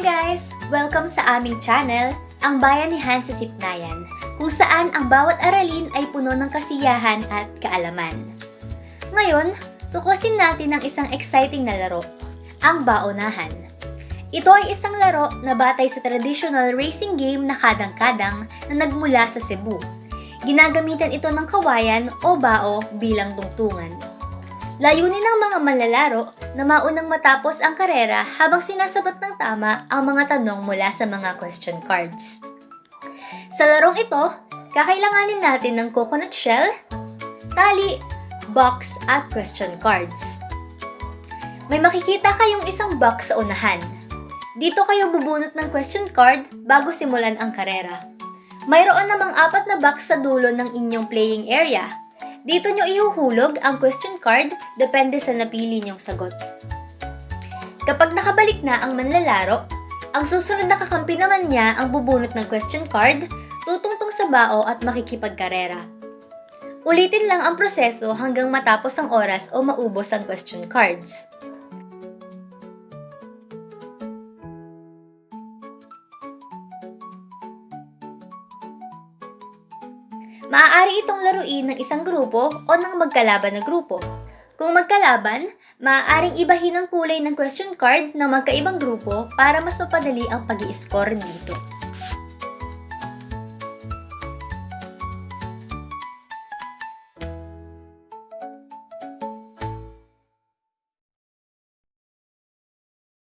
guys! Welcome sa aming channel, Ang Bayan ni Han sa Sipnayan, kung saan ang bawat aralin ay puno ng kasiyahan at kaalaman. Ngayon, tuklasin natin ang isang exciting na laro, ang Baonahan. Ito ay isang laro na batay sa traditional racing game na kadang-kadang na nagmula sa Cebu. Ginagamitan ito ng kawayan o bao bilang tungtungan. Layunin ng mga manlalaro na maunang matapos ang karera habang sinasagot ng tama ang mga tanong mula sa mga question cards. Sa larong ito, kakailanganin natin ng coconut shell, tali, box at question cards. May makikita kayong isang box sa unahan. Dito kayo bubunot ng question card bago simulan ang karera. Mayroon namang 4 na box sa dulo ng inyong playing area. Dito nyo ihuhulog ang question card depende sa napili nyong sagot. Kapag nakabalik na ang manlalaro, ang susunod na kakampi naman niya ang bubunot ng question card, tutungtong sa bao at makikipagkarera. Ulitin lang ang proseso hanggang matapos ang oras o maubos ang question cards. Maaari itong laruin ng isang grupo o ng magkalaban na grupo. Kung magkalaban, maaaring ibahin ang kulay ng question card ng magkaibang grupo para mas mapadali ang pag-i-score dito.